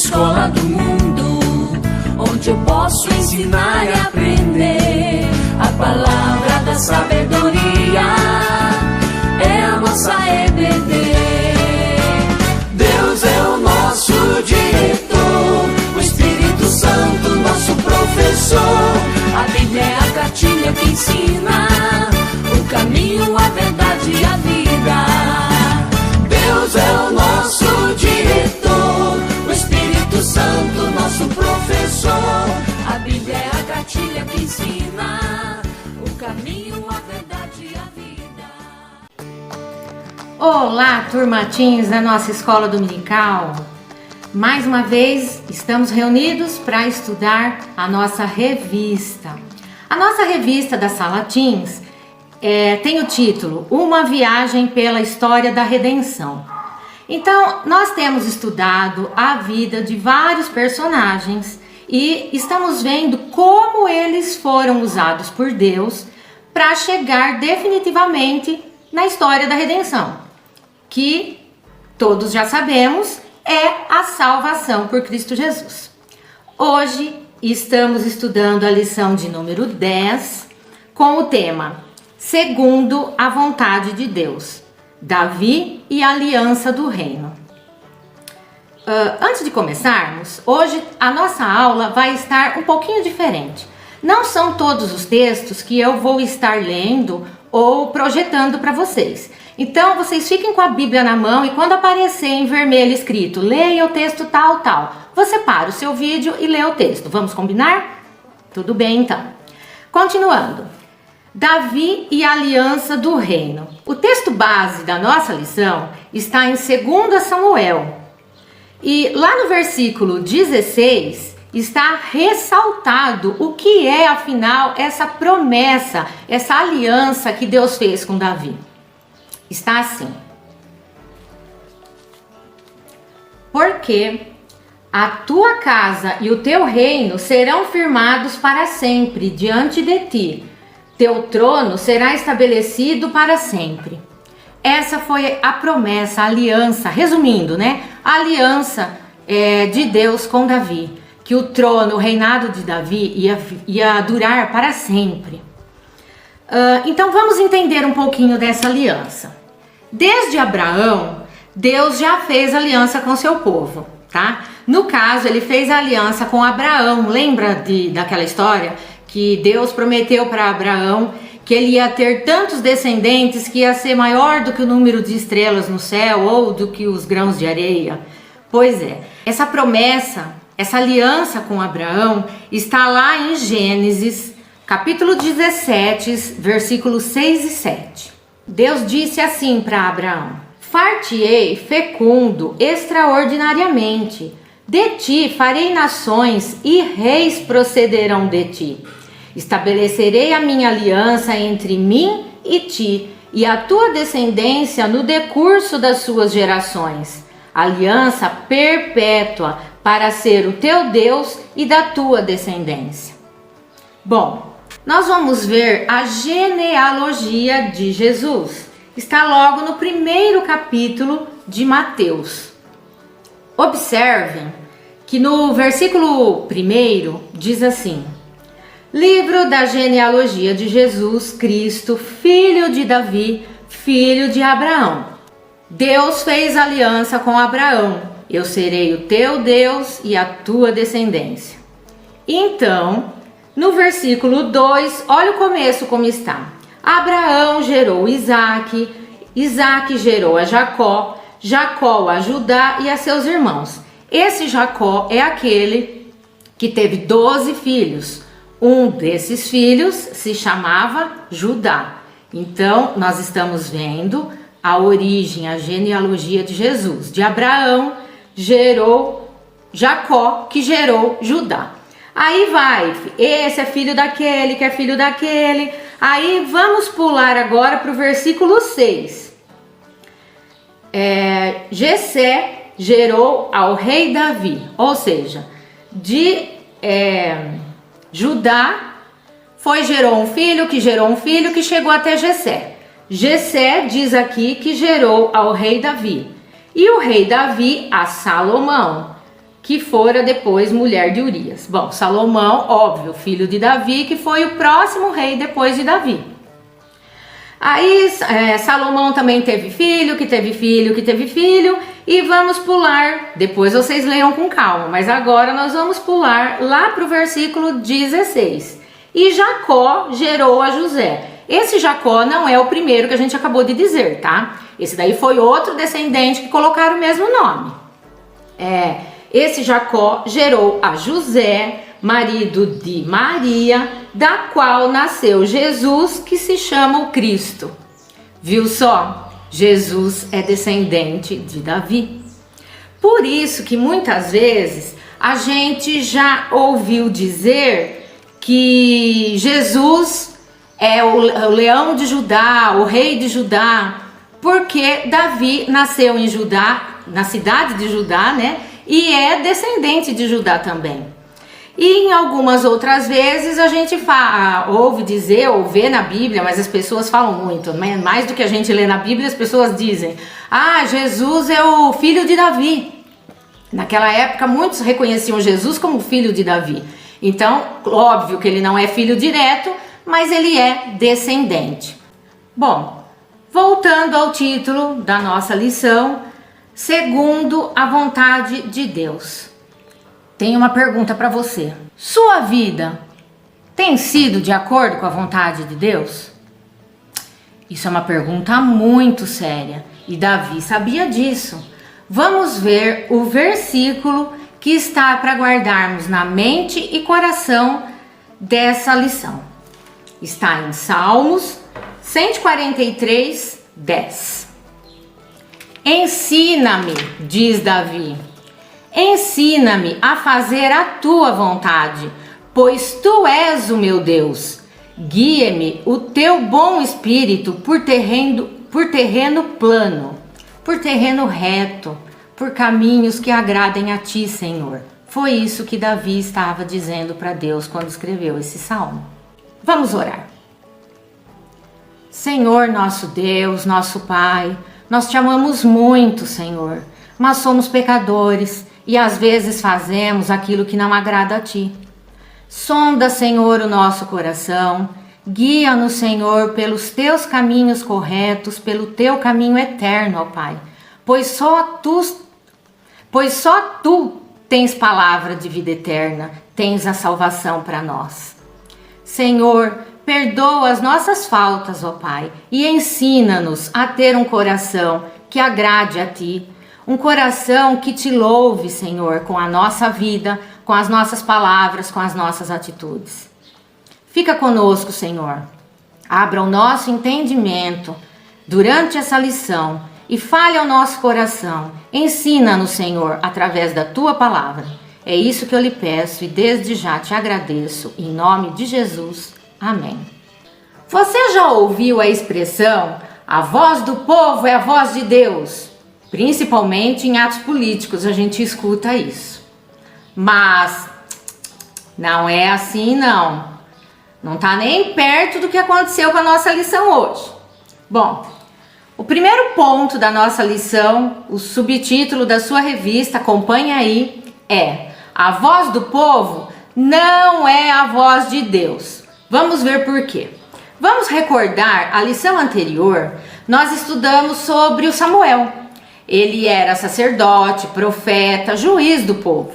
escola do mundo, onde eu posso ensinar e aprender. A palavra da sabedoria é a nossa EBD. Deus é o nosso diretor, o Espírito Santo nosso professor. A Bíblia é a cartilha que ensina o caminho, a verdade e a vida. Deus é o nosso diretor, o Espírito Santo nosso professor. A Bíblia é a cartilha que ensina o caminho, a verdade e a vida. Olá, turmatinhos da nossa escola dominical. Mais uma vez estamos reunidos para estudar a nossa revista. A nossa revista da Sala Teens tem o título Uma Viagem pela História da Redenção. Então, nós temos estudado a vida de vários personagens e estamos vendo como eles foram usados por Deus para chegar definitivamente na história da redenção, que todos já sabemos é a salvação por Cristo Jesus. Hoje estamos estudando a lição de número 10 com o tema Segundo a vontade de Deus, Davi e a aliança do reino. Antes de começarmos, hoje a nossa aula vai estar um pouquinho diferente. Não são todos os textos que eu vou estar lendo ou projetando para vocês. Então, vocês fiquem com a Bíblia na mão e quando aparecer em vermelho escrito, leia o texto tal, tal, você para o seu vídeo e lê o texto. Vamos combinar? Tudo bem, então. Continuando. Davi e a aliança do reino. O texto base da nossa lição está em 2 Samuel. E lá no versículo 16 está ressaltado o que é, afinal, essa promessa, essa aliança que Deus fez com Davi. Está assim: porque a tua casa e o teu reino serão firmados para sempre diante de ti, teu trono será estabelecido para sempre. Essa foi a promessa, a aliança, resumindo, né? A aliança de Deus com Davi, que o trono, o reinado de Davi ia durar para sempre. Então vamos entender um pouquinho dessa aliança. Desde Abraão, Deus já fez aliança com seu povo, tá? No caso, ele fez a aliança com Abraão. Lembra daquela história que Deus prometeu para Abraão que ele ia ter tantos descendentes que ia ser maior do que o número de estrelas no céu ou do que os grãos de areia? Pois é, essa promessa, essa aliança com Abraão está lá em Gênesis, capítulo 17, versículos 6 e 7. Deus disse assim para Abraão: far-te-ei fecundo extraordinariamente, de ti farei nações e reis procederão de ti. Estabelecerei a minha aliança entre mim e ti, e a tua descendência no decurso das suas gerações, aliança perpétua para ser o teu Deus e da tua descendência. Bom, nós vamos ver a genealogia de Jesus. Está logo no primeiro capítulo de Mateus. Observem que no versículo 1 diz assim: livro da genealogia de Jesus Cristo, filho de Davi, filho de Abraão. Deus fez aliança com Abraão: eu serei o teu Deus e a tua descendência. Então, no versículo 2, olha o começo como está. Abraão gerou Isaque, Isaque gerou a Jacó, Jacó a Judá e a seus irmãos. Esse Jacó é aquele que teve 12 filhos. Um desses filhos se chamava Judá. Então, nós estamos vendo a origem, a genealogia de Jesus. De Abraão gerou Jacó, que gerou Judá. Aí vai, esse é filho daquele, que é filho daquele. Aí vamos pular agora para o versículo 6. Jessé gerou ao rei Davi, ou seja, de Judá gerou um filho, que chegou até Jessé. Jessé diz aqui que gerou ao rei Davi. E o rei Davi a Salomão, que fora depois mulher de Urias. Bom, Salomão, óbvio, filho de Davi, que foi o próximo rei depois de Davi. Aí Salomão também teve filho, que teve filho, que teve filho, e vamos pular, depois vocês leiam com calma, mas agora nós vamos pular lá para o versículo 16. E Jacó gerou a José. Esse Jacó não é o primeiro que a gente acabou de dizer, tá? Esse daí foi outro descendente que colocaram o mesmo nome. Esse Jacó gerou a José, marido de Maria, da qual nasceu Jesus, que se chama o Cristo. Viu só? Jesus é descendente de Davi. Por isso que muitas vezes a gente já ouviu dizer que Jesus é o leão de Judá, o rei de Judá, porque Davi nasceu em Judá, na cidade de Judá, né? E é descendente de Judá também. E em algumas outras vezes a gente ouve dizer ou vê na Bíblia, mas as pessoas falam muito, né? Mais do que a gente lê na Bíblia, as pessoas dizem: ah, Jesus é o filho de Davi. Naquela época muitos reconheciam Jesus como filho de Davi. Então, óbvio que ele não é filho direto, mas ele é descendente. Bom, voltando ao título da nossa lição, segundo a vontade de Deus. Tenho uma pergunta para você. Sua vida tem sido de acordo com a vontade de Deus? Isso é uma pergunta muito séria e Davi sabia disso. Vamos ver o versículo que está para guardarmos na mente e coração dessa lição. Está em Salmos 143, 10. Ensina-me, diz Davi, ensina-me a fazer a tua vontade, pois tu és o meu Deus. Guia-me o teu bom espírito por terreno plano, por terreno reto, por caminhos que agradem a ti, Senhor. Foi isso que Davi estava dizendo para Deus quando escreveu esse salmo. Vamos orar. Senhor, nosso Deus, nosso Pai, nós te amamos muito, Senhor, mas somos pecadores e às vezes fazemos aquilo que não agrada a ti. Sonda, Senhor, o nosso coração, guia-nos, Senhor, pelos teus caminhos corretos, pelo teu caminho eterno, ó Pai, pois só tu tens palavra de vida eterna, tens a salvação para nós. Senhor, perdoa as nossas faltas, ó Pai, e ensina-nos a ter um coração que agrade a Ti, um coração que Te louve, Senhor, com a nossa vida, com as nossas palavras, com as nossas atitudes. Fica conosco, Senhor. Abra o nosso entendimento durante essa lição e fale ao nosso coração. Ensina-nos, Senhor, através da Tua palavra. É isso que eu lhe peço e desde já te agradeço, em nome de Jesus. Amém. Você já ouviu a expressão "a voz do povo é a voz de Deus"? Principalmente em atos políticos a gente escuta isso. Mas não é assim não. Não está nem perto do que aconteceu com a nossa lição hoje. Bom, o primeiro ponto da nossa lição, o subtítulo da sua revista, acompanhe aí, é: a voz do povo não é a voz de Deus. Vamos ver por quê. Vamos recordar a lição anterior, nós estudamos sobre o Samuel. Ele era sacerdote, profeta, juiz do povo.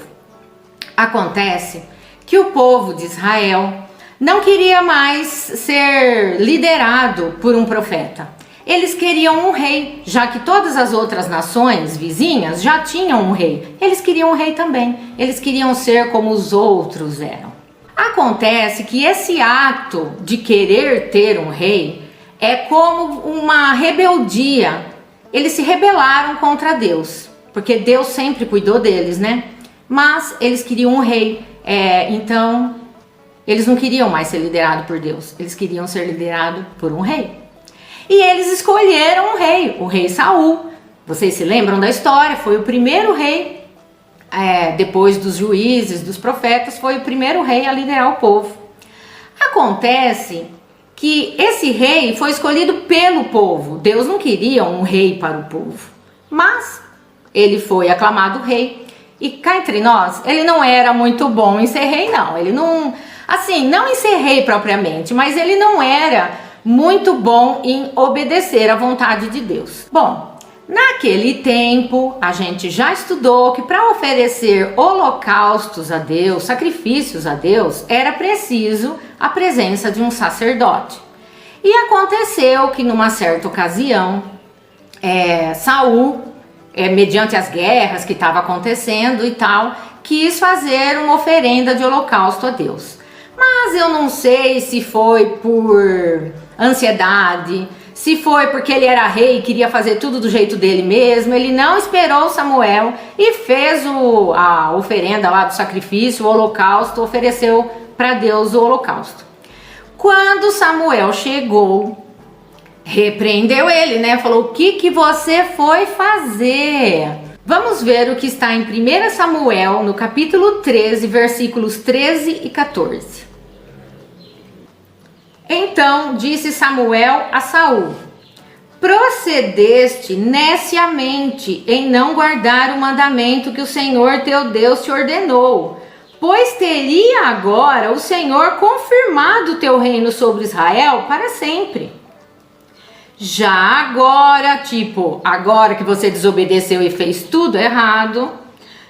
Acontece que o povo de Israel não queria mais ser liderado por um profeta. Eles queriam um rei, já que todas as outras nações vizinhas já tinham um rei. Eles queriam um rei também. Eles queriam ser como os outros eram. Acontece que esse ato de querer ter um rei é como uma rebeldia. Eles se rebelaram contra Deus, porque Deus sempre cuidou deles, né? Mas eles queriam um rei, então eles não queriam mais ser liderados por Deus, eles queriam ser liderados por um rei. E eles escolheram um rei, o rei Saul. Vocês se lembram da história? Foi o primeiro rei, depois dos juízes, dos profetas, foi o primeiro rei a liderar o povo. Acontece que esse rei foi escolhido pelo povo. Deus não queria um rei para o povo, mas ele foi aclamado rei E cá entre nós, ele não era muito bom em ser rei, não. Ele não, assim, não em ser rei propriamente, mas ele não era muito bom em obedecer à vontade de Deus. Bom, naquele tempo, a gente já estudou que para oferecer holocaustos a Deus, sacrifícios a Deus, era preciso a presença de um sacerdote. E aconteceu que numa certa ocasião, Saul, mediante as guerras que estavam acontecendo e tal, quis fazer uma oferenda de holocausto a Deus. Mas eu não sei se foi por ansiedade, se foi porque ele era rei e queria fazer tudo do jeito dele mesmo. Ele não esperou Samuel e fez a oferenda lá do sacrifício, o holocausto, ofereceu para Deus o holocausto. Quando Samuel chegou, repreendeu ele, né? Falou: o que você foi fazer? Vamos ver o que está em 1 Samuel, no capítulo 13, versículos 13 e 14. Então disse Samuel a Saul: procedeste neciamente em não guardar o mandamento que o Senhor teu Deus te ordenou, pois teria agora o Senhor confirmado o teu reino sobre Israel para sempre. Já agora, agora que você desobedeceu e fez tudo errado,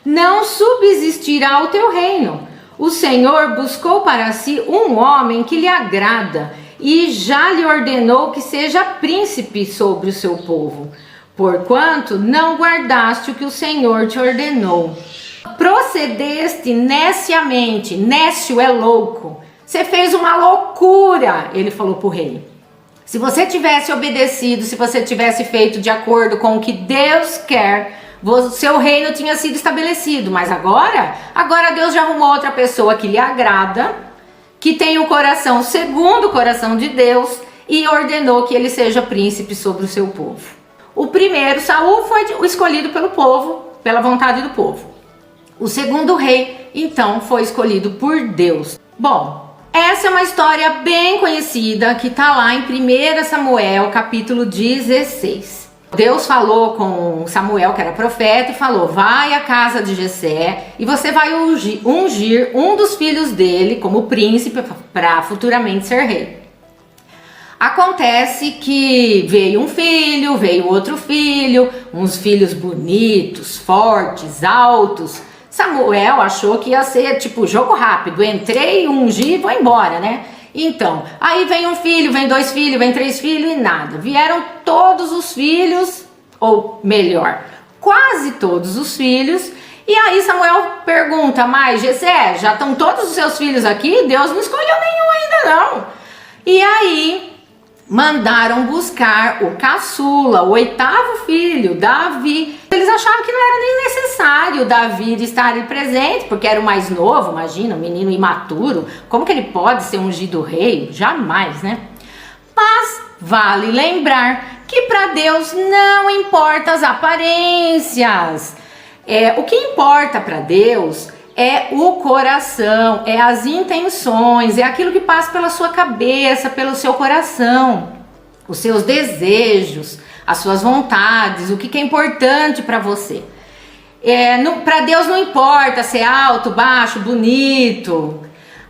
não subsistirá o teu reino. O Senhor buscou para si um homem que lhe agrada e já lhe ordenou que seja príncipe sobre o seu povo, porquanto não guardaste o que o Senhor te ordenou. Procedeste neciamente, nécio é louco, você fez uma loucura, ele falou para o rei. Se você tivesse obedecido, se você tivesse feito de acordo com o que Deus quer, seu reino tinha sido estabelecido. Mas agora Deus já arrumou outra pessoa que lhe agrada, que tem o coração segundo o coração de Deus, e ordenou que ele seja príncipe sobre o seu povo. O primeiro, Saul, foi o escolhido pelo povo, pela vontade do povo. O segundo rei, então, foi escolhido por Deus. Bom, essa é uma história bem conhecida que está lá em 1 Samuel, capítulo 16. Deus falou com Samuel, que era profeta, e falou: vai à casa de Jessé e você vai ungir um dos filhos dele como príncipe para futuramente ser rei. Acontece que veio um filho, veio outro filho, uns filhos bonitos, fortes, altos. Samuel achou que ia ser tipo jogo rápido, entrei, ungi e vou embora, né? Então, aí vem um filho, vem dois filhos, vem três filhos e nada. Vieram todos os filhos, ou melhor, quase todos os filhos. E aí Samuel pergunta: mas Jessé, já estão todos os seus filhos aqui? Deus não escolheu nenhum ainda não. E aí mandaram buscar o caçula, o oitavo filho, Davi. Eles acharam que não era nem necessário Davi estar ali presente, porque era o mais novo, imagina, um menino imaturo. Como que ele pode ser ungido rei? Jamais, né? Mas vale lembrar que para Deus não importa as aparências. O que importa para Deus é o coração, é as intenções, é aquilo que passa pela sua cabeça, pelo seu coração, os seus desejos, as suas vontades, o que é importante para você. Para Deus não importa ser alto, baixo, bonito.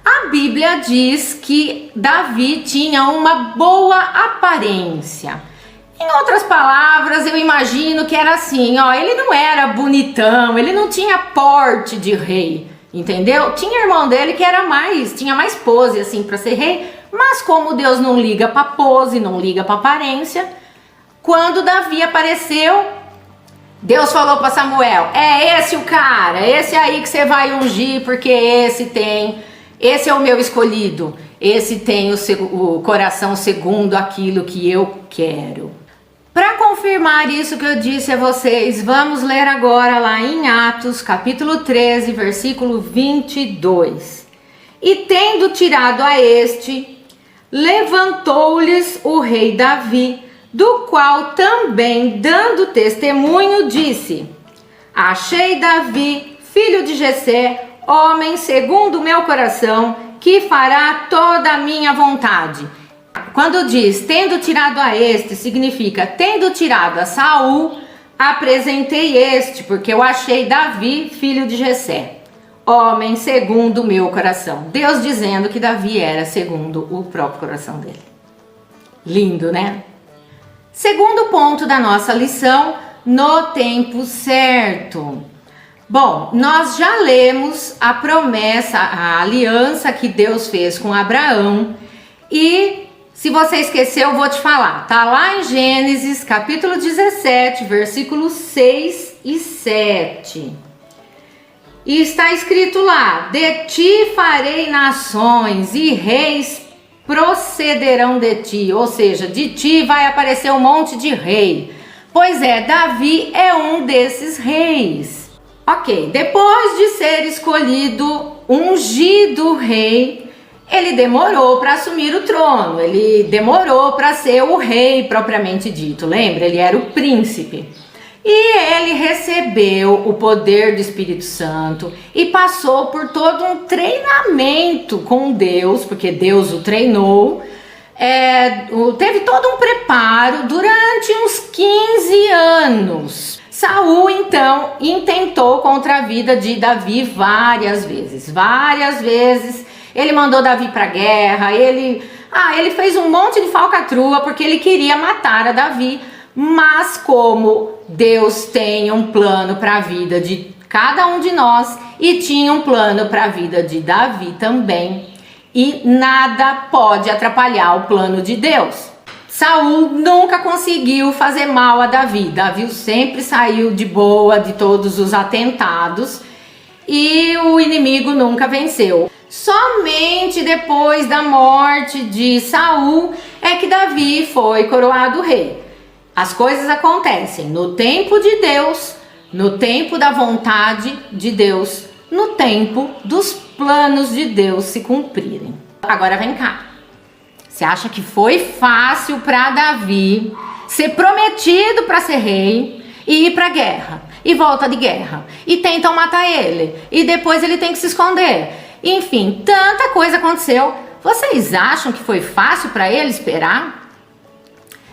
A Bíblia diz que Davi tinha uma boa aparência. Em outras palavras, eu imagino que era assim, ele não era bonitão, ele não tinha porte de rei, entendeu? Tinha irmão dele que tinha mais pose assim para ser rei, mas como Deus não liga para pose, não liga para aparência, quando Davi apareceu, Deus falou para Samuel: é esse o cara, esse aí que você vai ungir, porque esse é o meu escolhido, esse tem o coração segundo aquilo que eu quero. Para confirmar isso que eu disse a vocês, vamos ler agora lá em Atos, capítulo 13, versículo 22. E tendo tirado a este, levantou-lhes o rei Davi, do qual também, dando testemunho, disse: achei Davi, filho de Jessé, homem segundo o meu coração, que fará toda a minha vontade. Quando diz tendo tirado a este, significa tendo tirado a Saul, apresentei este, porque eu achei Davi, filho de Jessé, homem segundo o meu coração. Deus dizendo que Davi era segundo o próprio coração dele. Lindo, né? Segundo ponto da nossa lição, no tempo certo. Bom, nós já lemos a promessa, a aliança que Deus fez com Abraão. E se você esqueceu, eu vou te falar. Tá lá em Gênesis, capítulo 17, versículos 6 e 7. E está escrito lá: de ti farei nações e reis procederão de ti. Ou seja, de ti vai aparecer um monte de rei. Pois é, Davi é um desses reis. Ok, depois de ser escolhido, ungido rei, ele demorou para assumir o trono, ele demorou para ser o rei propriamente dito, lembra? Ele era o príncipe. E ele recebeu o poder do Espírito Santo e passou por todo um treinamento com Deus, porque Deus o treinou. Teve todo um preparo durante uns 15 anos. Saul, então, intentou contra a vida de Davi várias vezes. Ele mandou Davi para a guerra, ele fez um monte de falcatrua porque ele queria matar a Davi. Mas como Deus tem um plano para a vida de cada um de nós e tinha um plano para a vida de Davi também, e nada pode atrapalhar o plano de Deus. Saul nunca conseguiu fazer mal a Davi. Davi sempre saiu de boa de todos os atentados e o inimigo nunca venceu. Somente depois da morte de Saul é que Davi foi coroado rei. As coisas acontecem no tempo de Deus, no tempo da vontade de Deus, no tempo dos planos de Deus se cumprirem. Agora vem cá. Você acha que foi fácil para Davi ser prometido para ser rei e ir para guerra e volta de guerra e tentam matar ele e depois ele tem que se esconder? Enfim, tanta coisa aconteceu. Vocês acham que foi fácil para ele esperar?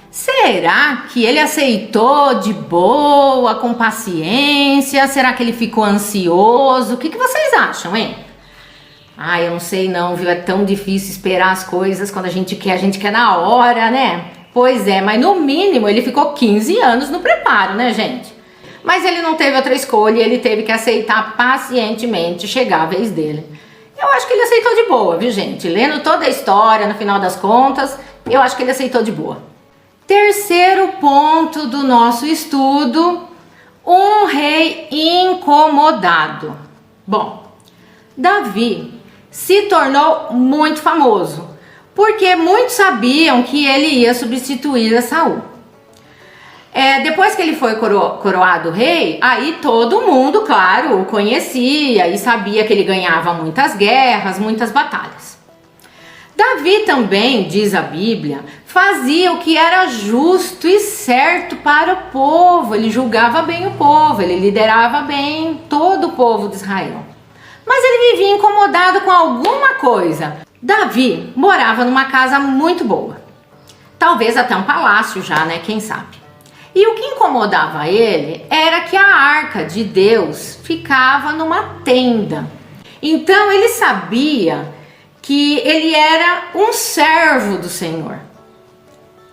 Será que ele aceitou de boa, com paciência? Será que ele ficou ansioso? O que vocês acham, hein? Eu não sei não, viu? É tão difícil esperar as coisas quando a gente quer na hora, né? Pois é, mas no mínimo ele ficou 15 anos no preparo, né, gente? Mas ele não teve outra escolha, ele teve que aceitar pacientemente chegar a vez dele. Eu acho que ele aceitou de boa, viu, gente? Lendo toda a história, no final das contas, eu acho que ele aceitou de boa. Terceiro ponto do nosso estudo, um rei incomodado. Bom, Davi se tornou muito famoso, porque muitos sabiam que ele ia substituir a Saul. Depois que ele foi coroado rei, aí todo mundo, claro, o conhecia e sabia que ele ganhava muitas guerras, muitas batalhas. Davi também, diz a Bíblia, fazia o que era justo e certo para o povo. Ele julgava bem o povo, ele liderava bem todo o povo de Israel. Mas ele vivia incomodado com alguma coisa. Davi morava numa casa muito boa. Talvez até um palácio já, né? Quem sabe? E o que incomodava ele era que a arca de Deus ficava numa tenda. Então ele sabia que ele era um servo do Senhor.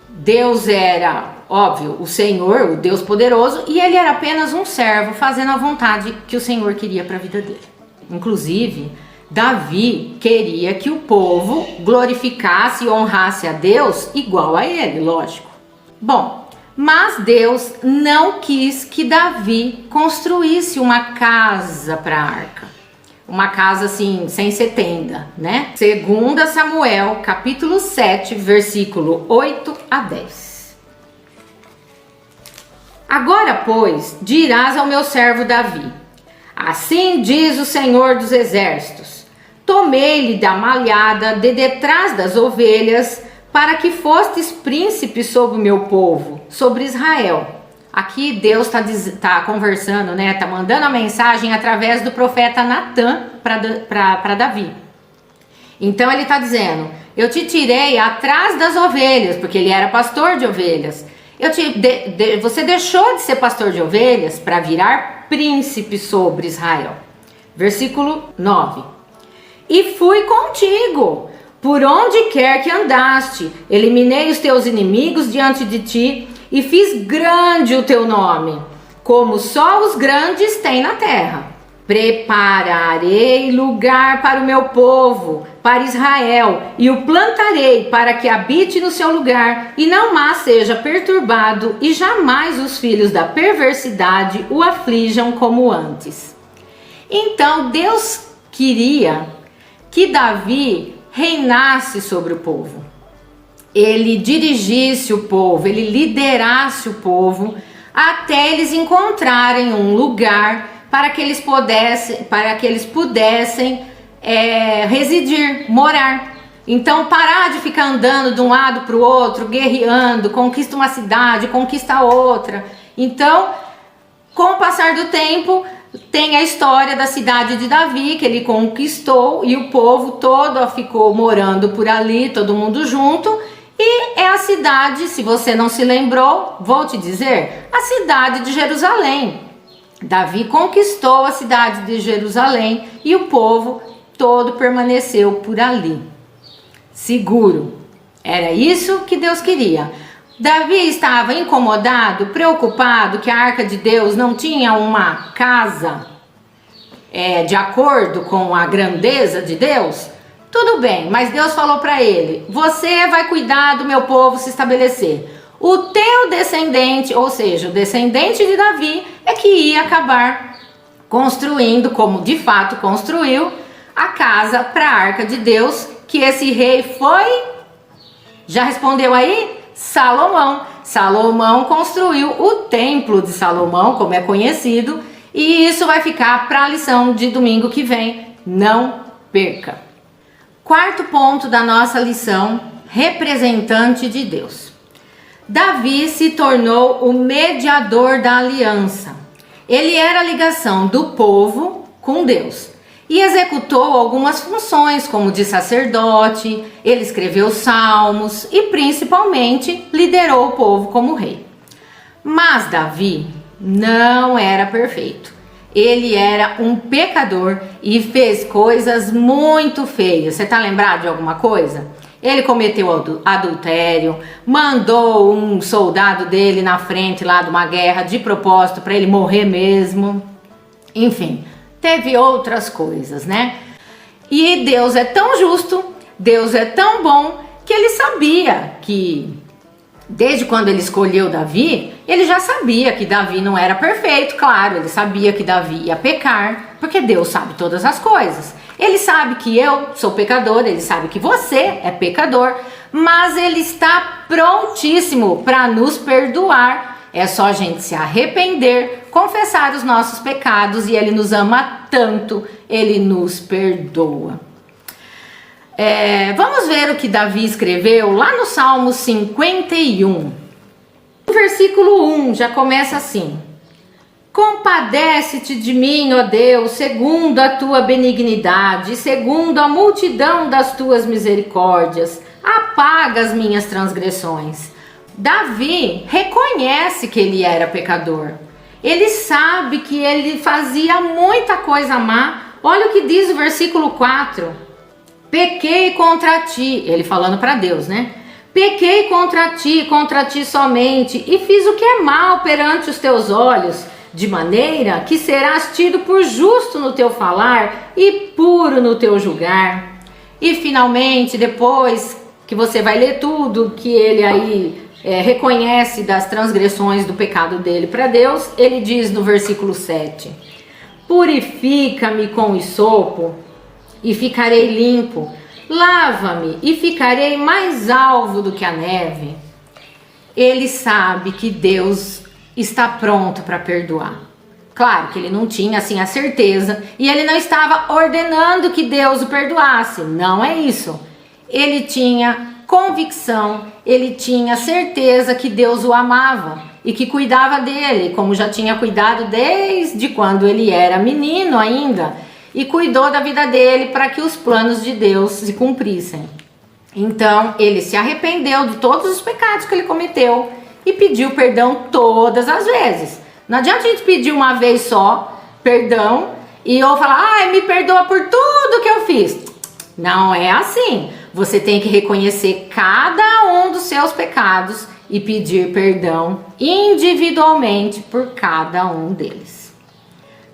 Deus era, óbvio, o Senhor, o Deus poderoso, e ele era apenas um servo fazendo a vontade que o Senhor queria para a vida dele. Inclusive, Davi queria que o povo glorificasse e honrasse a Deus igual a ele, lógico. Bom, mas Deus não quis que Davi construísse uma casa para a arca. Uma casa assim, sem ser tenda, né? 2 Samuel, capítulo 7, versículo 8 a 10. Agora, pois, dirás ao meu servo Davi: assim diz o Senhor dos Exércitos: tomei-lhe da malhada de detrás das ovelhas, para que fostes príncipe sobre o meu povo, sobre Israel. Aqui Deus está conversando, né? Está mandando a mensagem através do profeta Natã para Davi. Então ele está dizendo: eu te tirei atrás das ovelhas, porque ele era pastor de ovelhas. Você deixou de ser pastor de ovelhas para virar príncipe sobre Israel. Versículo 9. E fui contigo, por onde quer que andaste, eliminei os teus inimigos diante de ti, e fiz grande o teu nome, como só os grandes têm na terra. Prepararei lugar para o meu povo, para Israel, e o plantarei para que habite no seu lugar, e não mais seja perturbado, e jamais os filhos da perversidade o aflijam como antes. Então Deus queria que Davi reinasse sobre o povo. Ele dirigisse o povo, ele liderasse o povo, até eles encontrarem um lugar para que eles pudessem residir, morar. Então parar de ficar andando de um lado para o outro, guerreando, conquista uma cidade, conquista outra. Então, com o passar do tempo, tem a história da cidade de Davi, que ele conquistou, e o povo todo ficou morando por ali, todo mundo junto. E é a cidade, se você não se lembrou, vou te dizer, a cidade de Jerusalém. Davi conquistou a cidade de Jerusalém e o povo todo permaneceu por ali, seguro. Era isso que Deus queria. Davi estava incomodado, preocupado que a arca de Deus não tinha uma casa de acordo com a grandeza de Deus. Tudo bem, mas Deus falou para ele: você vai cuidar do meu povo se estabelecer. O teu descendente, ou seja, o descendente de Davi, é que ia acabar construindo, como de fato construiu, a casa para a arca de Deus, que esse rei foi, já respondeu aí? Salomão. Salomão construiu o templo de Salomão, como é conhecido, e isso vai ficar para a lição de domingo que vem. Não perca. Quarto ponto da nossa lição: representante de Deus. Davi se tornou o mediador da aliança. Ele era a ligação do povo com Deus e executou algumas funções, como de sacerdote. Ele escreveu salmos e principalmente liderou o povo como rei. Mas Davi não era perfeito. Ele era um pecador e fez coisas muito feias. Você está lembrado de alguma coisa? Ele cometeu adultério, mandou um soldado dele na frente lá de uma guerra de propósito para ele morrer mesmo. Enfim, teve outras coisas, né? E Deus é tão justo, Deus é tão bom, que ele sabia que, desde quando ele escolheu Davi, ele já sabia que Davi não era perfeito, claro. Ele sabia que Davi ia pecar, porque Deus sabe todas as coisas. Ele sabe que eu sou pecador, ele sabe que você é pecador, mas ele está prontíssimo para nos perdoar. É só a gente se arrepender, confessar os nossos pecados, e ele nos ama tanto, ele nos perdoa. Vamos ver o que Davi escreveu lá no Salmo 51. O versículo 1 já começa assim: compadece-te de mim, ó Deus, segundo a tua benignidade, segundo a multidão das tuas misericórdias, apaga as minhas transgressões. Davi reconhece que ele era pecador. Ele sabe que ele fazia muita coisa má. Olha o que diz o versículo 4. Pequei contra ti, ele falando para Deus, né? Pequei contra ti somente, e fiz o que é mal perante os teus olhos, de maneira que serás tido por justo no teu falar e puro no teu julgar. E finalmente, depois que você vai ler tudo que ele aí reconhece das transgressões do pecado dele para Deus, ele diz no versículo 7: purifica-me com hisopo e ficarei limpo, lava-me e ficarei mais alvo do que a neve. Ele sabe que Deus está pronto para perdoar. Claro que ele não tinha assim a certeza, e ele não estava ordenando que Deus o perdoasse, não é isso. Ele tinha convicção, ele tinha certeza que Deus o amava e que cuidava dele, como já tinha cuidado desde quando ele era menino ainda, e cuidou da vida dele para que os planos de Deus se cumprissem. Então ele se arrependeu de todos os pecados que ele cometeu, e pedir o perdão todas as vezes. Não adianta a gente pedir uma vez só perdão e eu falar, ai, me perdoa por tudo que eu fiz. Não é assim. Você tem que reconhecer cada um dos seus pecados e pedir perdão individualmente por cada um deles.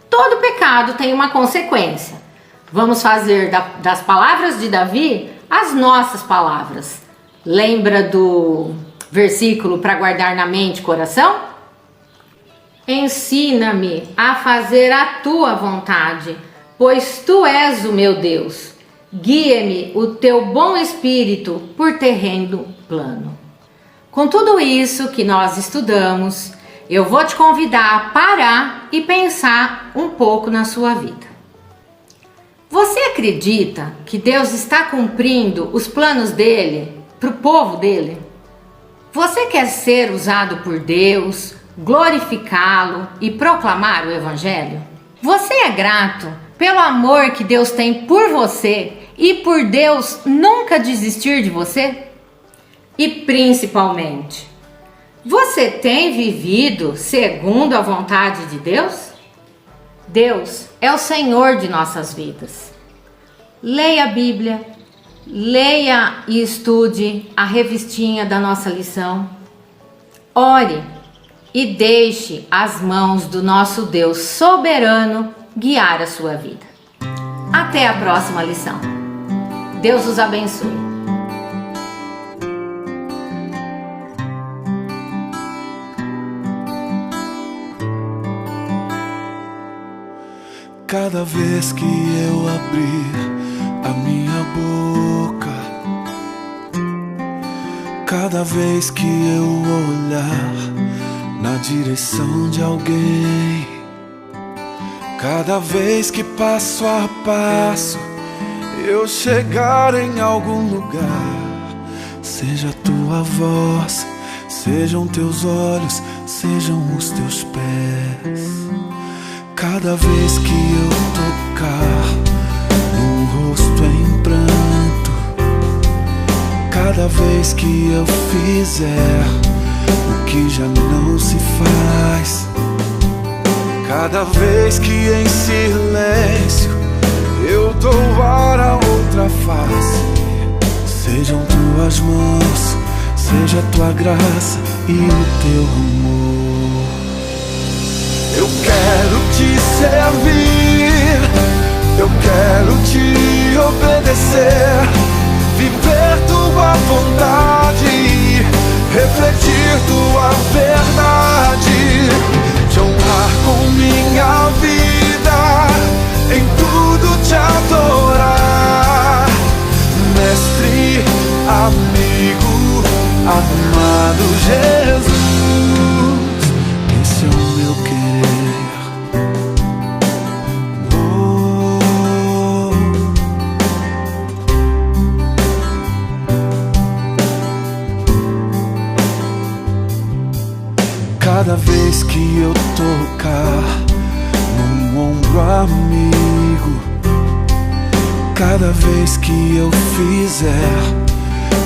Todo pecado tem uma consequência. Vamos fazer das palavras de Davi as nossas palavras. Lembra do versículo para guardar na mente e coração? Ensina-me a fazer a tua vontade, pois tu és o meu Deus. Guia-me o teu bom espírito por terreno plano. Com tudo isso que nós estudamos, eu vou te convidar a parar e pensar um pouco na sua vida. Você acredita que Deus está cumprindo os planos dele para o povo dele? Você quer ser usado por Deus, glorificá-lo e proclamar o Evangelho? Você é grato pelo amor que Deus tem por você e por Deus nunca desistir de você? E principalmente, você tem vivido segundo a vontade de Deus? Deus é o Senhor de nossas vidas. Leia a Bíblia, leia e estude a revistinha da nossa lição. Ore e deixe as mãos do nosso Deus soberano guiar a sua vida. Até a próxima lição. Deus os abençoe. Cada vez que eu abrir a minha boca, cada vez que eu olhar na direção de alguém, cada vez que passo a passo eu chegar em algum lugar, seja a tua voz, sejam teus olhos, sejam os teus pés. Cada vez que eu tocar no rosto em pranto, cada vez que eu fizer o que já não se faz, cada vez que em silêncio eu dou a outra face, sejam tuas mãos, seja a tua graça e o teu amor. Eu quero te servir, eu quero te obedecer, viver tua vontade, refletir tua verdade, te honrar com minha vida, em tudo te adorar. Mestre, amigo, amado Jesus, esse é o meu querer. Cada vez que eu tocar num ombro amigo, cada vez que eu fizer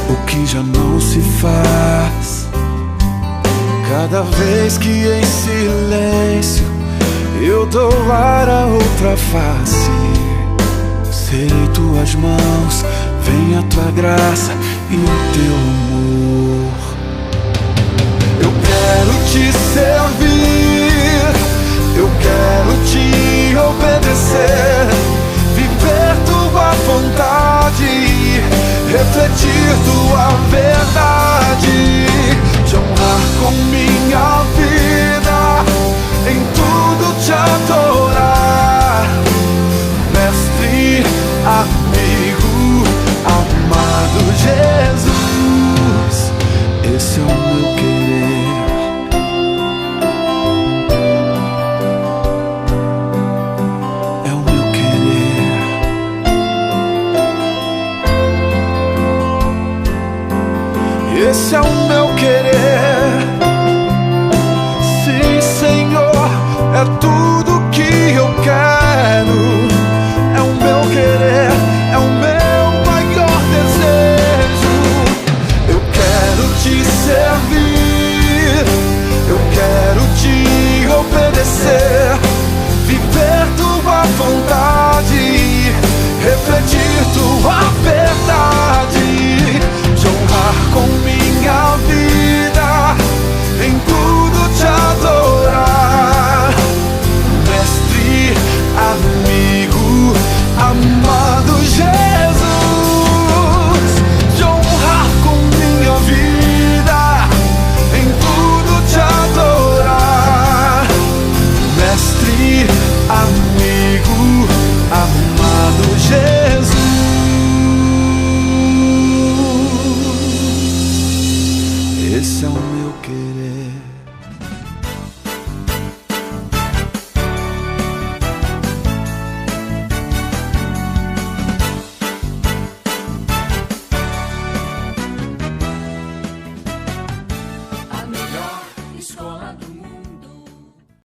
o que já não se faz, cada vez que em silêncio eu dou a outra face, serei tuas mãos, vem a tua graça e o teu amor. Eu quero te servir, eu quero te obedecer, viver tua vontade, refletir tua verdade, te honrar com minha vida, em tudo te adorar. Mestre, amigo, amado Jesus, esse é o meu querer. Esse é o meu querer. Sim, Senhor, é tudo que eu quero. É o meu querer, é o meu maior desejo. Eu quero te servir, Escola do Mundo.